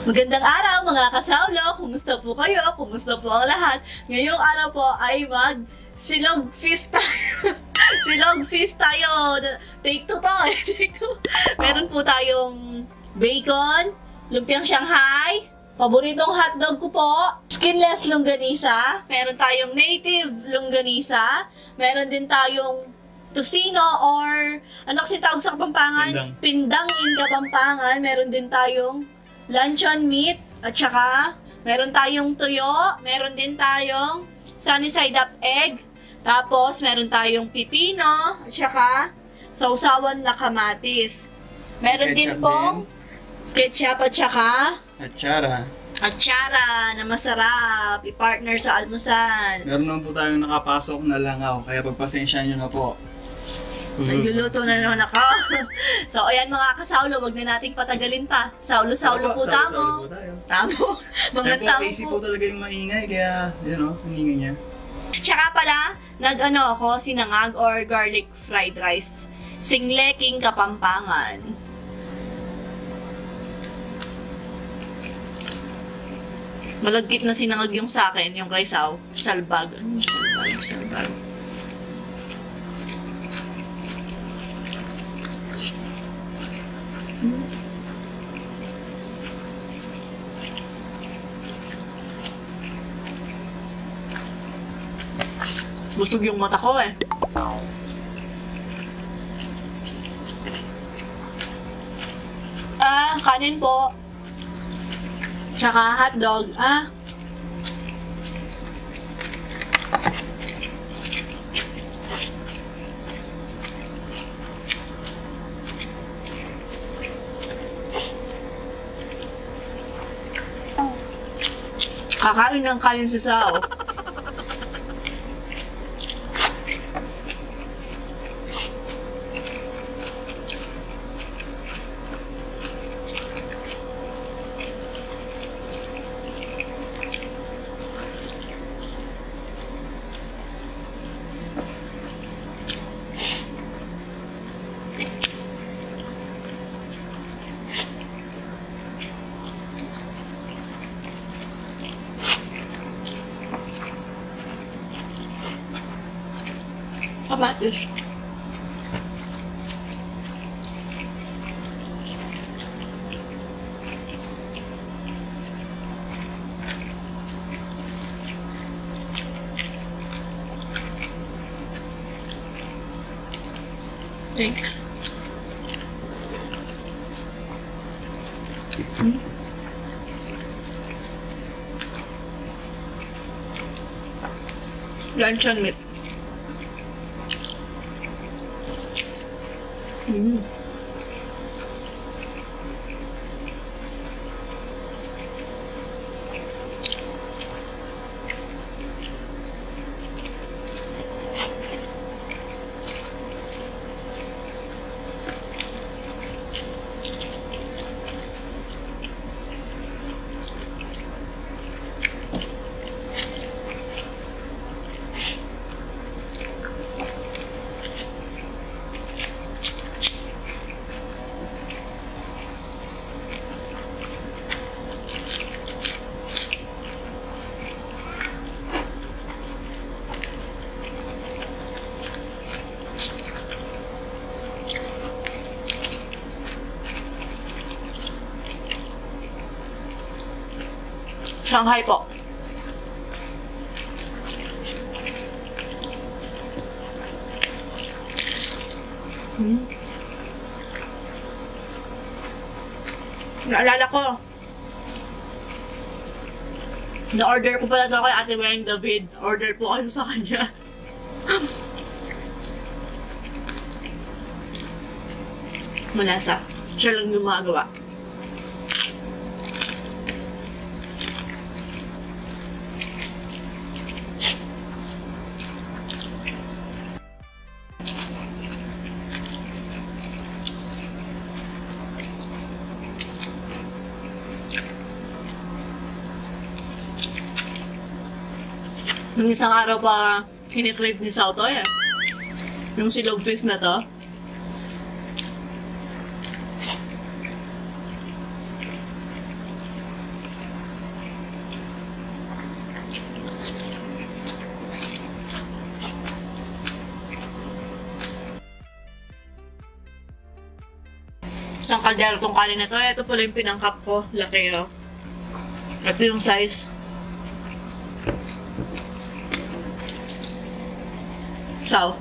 Magandang araw mga kasawlo! Kumusta po kayo? Kumusta po ang lahat? Ngayong araw po ay silog feast tayo. Silog feast tayo. Take two to. Take two. Meron po tayong bacon, lumpiang Shanghai, paboritong hotdog ko po, skinless longganisa, meron tayong native longganisa, meron din tayong tocino or ano kasi tawag sa Kapampangan? Pindang in Kapampangan. Meron din tayong luncheon meat at saka meron tayong tuyo, meron din tayong sunny side up egg, tapos meron tayong pipino at saka sausawan na kamatis. Meron din pong ketchup at saka atsara na masarap i-partner sa almusal. Meron naman po tayong nakapasok na langaw, kaya pagpasensya nyo na po. Nagluluto na naman ako. So, ayan mga kasawlo, wag na nating patagalin pa. Saulo-saulo po tamo. Saulo po tayo. Tamo. Mga tamo Casey po talaga yung maingay, kaya, yun o, ang ingay niya. Tsaka pala, nag-ano ako, sinangag or garlic fried rice. Singleking Kapampangan. Malagkit na sinangag yung sa akin, yung kay Sao. Salbag. Ano yung salbag? Busog yung mata ko eh. Kanin po. Tsaka hotdog. Kakain ng kanin sa Sao. Kamatis. Thanks. Luncheon meat. Shanghai po. Naalala ko. Na-order ko pala daw kay Ate Weng David. Order po kayo sa kanya. Malasa. Siya lang yung magawa. Nung isang araw pa, kinikrave ni Sao to eh. Yung silog fish na to. Isang kaldero tong kanin na to. Ito pala yung pinangkap ko. Laki oh. Ito yung size. Saw.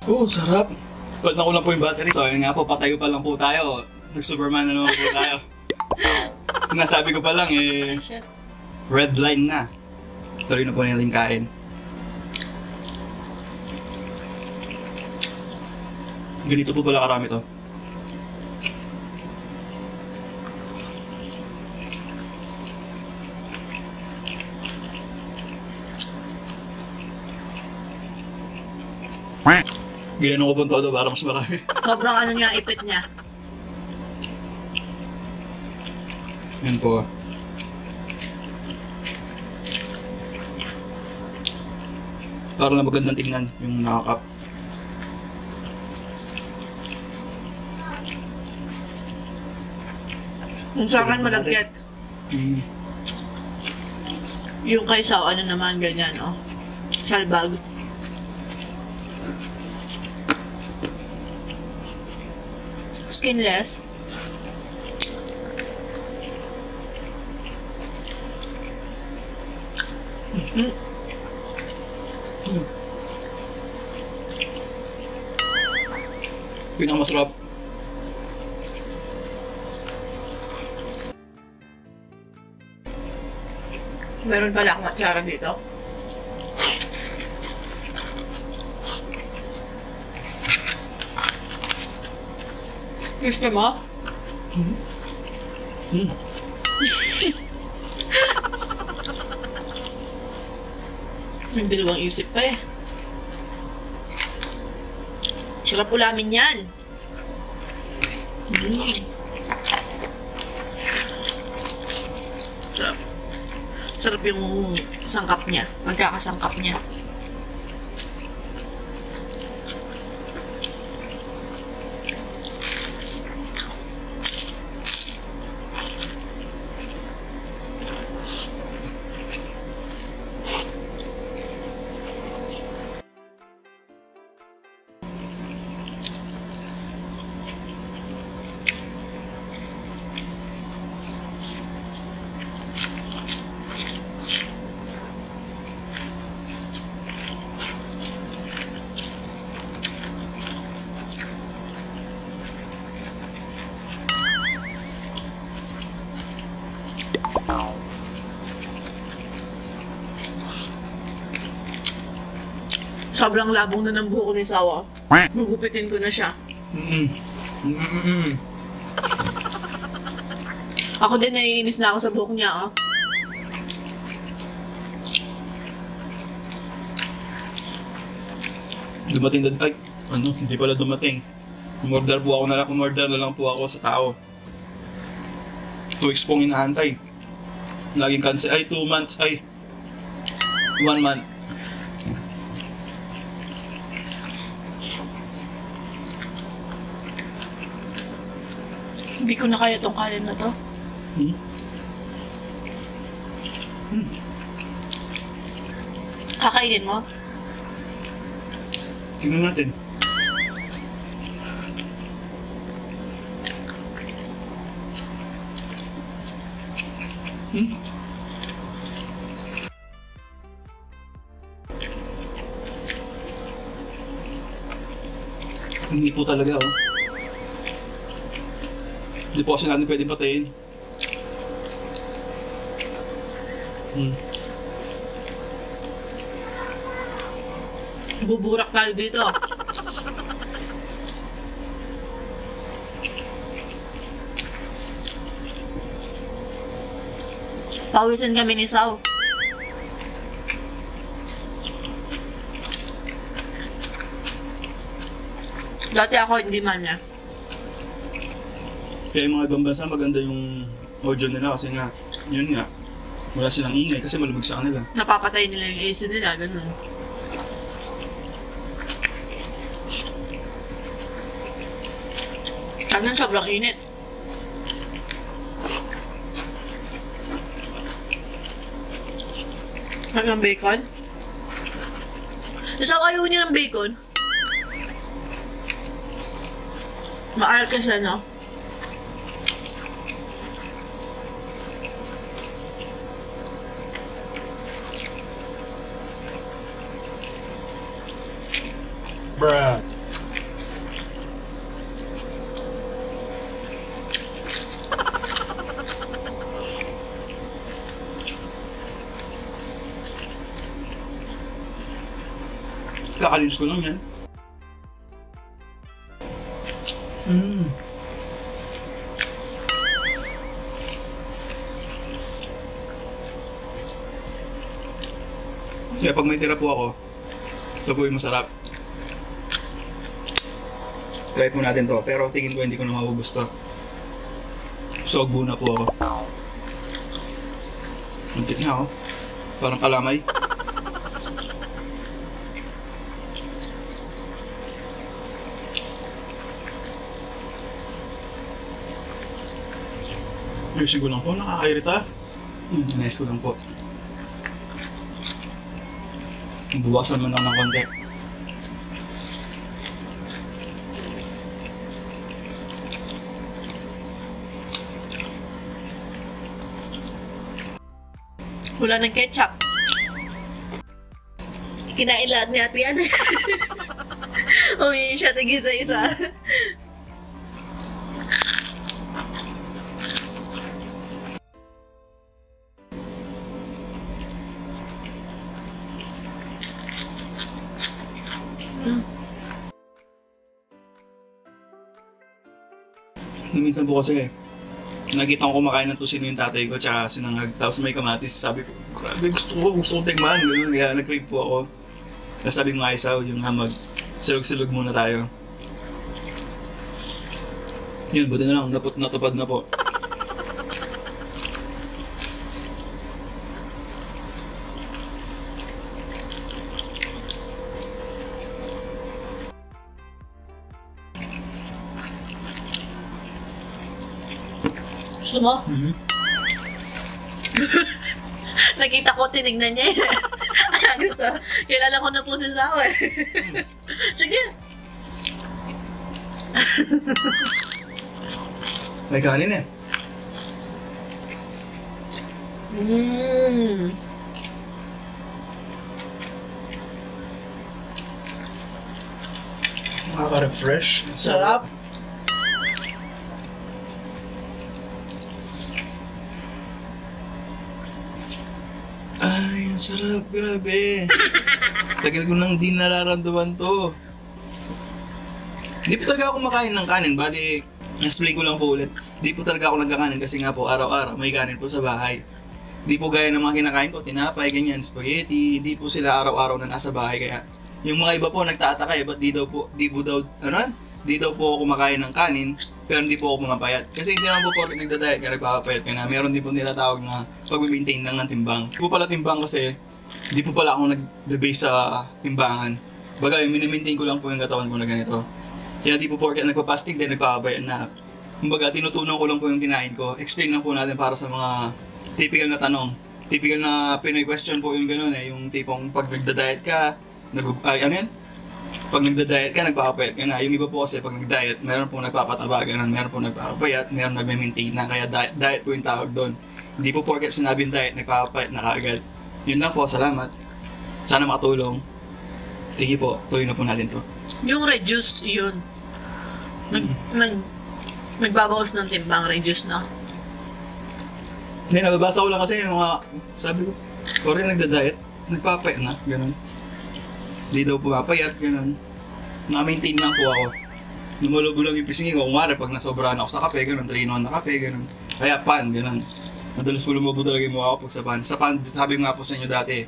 Oh, sarap. Pag na ko lang po yung battery. So, yun nga po, patayo pa lang po tayo. Nag-Superman na naman po tayo. Sinasabi ko pa lang eh, red line na. Tuloy na po natin kain. Ganito po pala karami to. Ginano ko po todo para mas marami. Sobrang ano niya, ipit niya. Yan po. Para lang magandang tingnan yung nakakap. Yung sa akin malagkit. Yung kay Saw, ano naman, ganyan, oh. Salbag. Skinless. Pinakamasarap. Meron pala akong atsara dito. Gusto mo? May dalawang isip pa eh. Sarap ulamin yan. Sarap. Sarap yung sangkap niya. Magkakasangkap niya. Sobrang labong na ng buhok ni Sawa. Gugupitin ko na siya. Ako din naiinis na ako sa buhok niya, oh. Dumating din, ay, ano, hindi pala dumating. Umorder na lang po ako sa tao. 2 weeks pong inaantay. Laging cancel, ay 2 months, ay 1 month. Hindi ko na kaya tong kanin na to. Kakainin mo? Tingnan natin. Hindi po talaga, oh. Hindi po kasi natin pwedeng patayin. Buburak tayo dito. Pawisan kami ni Sao. Dati ako hindi man niya. Kaya yung mga ibang bansa maganda yung audio nila kasi nga, yun nga, wala silang ingay kasi malamig sa kanila. Napapatay nila yung AC nila, ganun. Tangan sobrang init. Ang bacon? So, ayaw niya ng bacon? Maalat ka siya, no? Bruh. Kakalinis ko lang yan. Kaya pag may tira po ako, ito po yung masarap. Try po natin to, pero tingin ko hindi ko na maubos to. Sogbo na po ako. Muntik niya ako. Parang kalamay. Ayusin ko lang po, nakakairita. Nice ko lang po. Buwasan mo lang ng konti. Wala ng ketchup. Kinain lahat ni Ate Ana. Umiin siya tig-isa-isa. Minsan po kasi, nakita ko kumakain ng tusino yung tatay ko tsaka sinangag. Tapos may kamatis, sabi ko, grabe gusto ko tingnan. Ganun, kaya nag-crave po ako. Tapos sabi ko nga isaw, yung hamag, silog-silog muna tayo. Yun, buti na lang, natupad na po. Gusto mo? Nakita ko, tinignan niya yun. Gusto. Kilala ko na po si Sao eh. Sige. May kanin eh. Makaka-refresh. Sarap. Ay, ang sarap, grabe. Tagal ko nang di nararamdaman to. Hindi po talaga ako kumakain ng kanin, bali, explain ko lang po ulit. Hindi po talaga ako nagkakanin kasi nga po araw-araw may kanin po sa bahay. Hindi po gaya ng mga kinakain ko, tinapay, ganyan, spaghetti, hindi po sila araw-araw na nasa bahay. Kaya yung mga iba po nagtataka ba't di daw po ako kumakain ng kanin, pero hindi po ako pumapayat. Kasi hindi naman po porket nagda-diet ka, nagpapapayat ka na. Meron din po nila tawag na pag-maintain lang ng timbang. Hindi po pala timbang kasi, hindi po pala ako nag-base sa timbangan. Baga, minimaintain ko lang po yung katawan ko na ganito. Kaya di po porket nagpapastig din, nagpapapayat na. Kumbaga, tinutunan ko lang po yung kinain ko. Explain lang po natin para sa mga typical na tanong. Typical na Pinoy question po yung gano'n eh. Yung tipong pag nagda-diet ka, pag nagda-diet ka, nagpapapayat ka na. Yung iba po kasi pag nag-diet, meron po nagpapataba, ganun, meron po nagpapapayat, meron nagme-maintain na. Kaya diet po yung tawag doon. Hindi po porket sinabing diet, nagpapapayat na kaagad. Yun lang po, salamat. Sana makatulong. Sige po, tuloy na po natin to. Yung reduced, yun. Nagbabawas ng timbang, reduced na. Hindi, nababasa ko lang kasi yung mga, sabi ko, rin nagda-diet, nagpapayat na, ganun. Hindi daw pumapayat, ganun. Na-maintain lang po ako. Lumulubo lang yung pisngi ko. Kung wari, pag nasobrahan ako sa kape, ganun. 3-in-1 na kape, ganun. Kaya pan, ganun. Madalas po lumubo talaga yung mukha ko pag sa pan. Sa pan, sabi nga po sa inyo dati,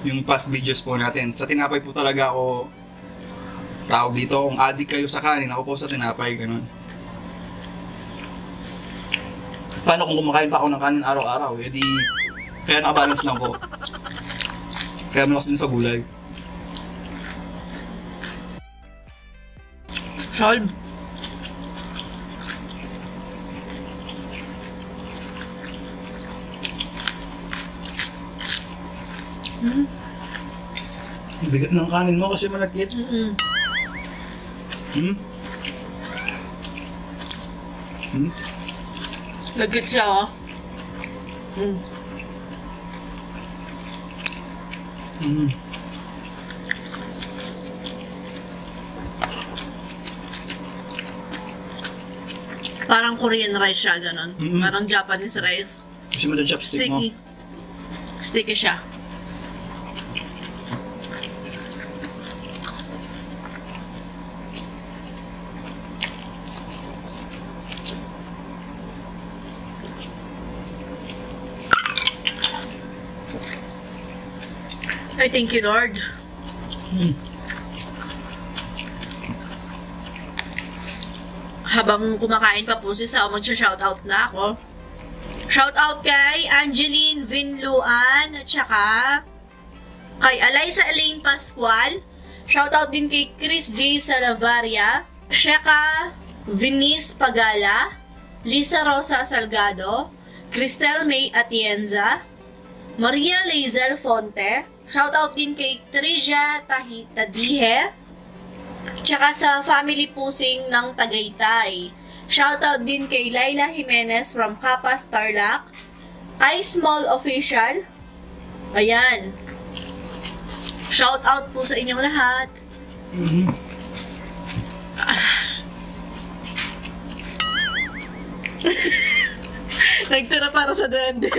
yung past videos po natin. Sa tinapay po talaga ako, tawag dito, kung addict kayo sa kanin, ako po sa tinapay, ganun. Paano kung kumakain pa ako ng kanin araw-araw? Eh di, kaya nakabalance lang po. Kaya malakas din sa gulay. Solve. Bigat ng kanin mo kasi malagkit. Lagit siya, oh. Parang Korean rice siya, ganun. Parang Japanese rice. Kasi mo chopstick mo. Sticky. Sticky siya. I thank you, Lord. Habang kumakain pa po si Sao, magsha-shoutout na ako. Shoutout kay Angeline Vinluan at saka kay Eliza Elaine Pascual. Shoutout din kay Chris J. Salavaria, Sheka Vinice Pagala, Lisa Rosa Salgado, Cristel May Atienza, Maria Lazel Fonte. Shoutout din kay Trisha Tadihe, tsaka sa family pusing ng Tagaytay. Shoutout din kay Laila Jimenez from Kapas, Tarlac. iSmall Official. Ayan. Shoutout po sa inyong lahat. Nagtira para sa duwende.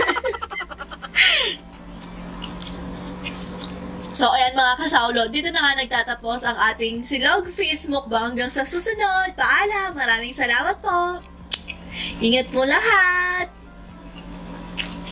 So, ayan mga kasaulo, dito na nga nagtatapos ang ating Silog Feast Mukbang. Hanggang sa susunod, paalam! Maraming salamat po! Ingat po lahat!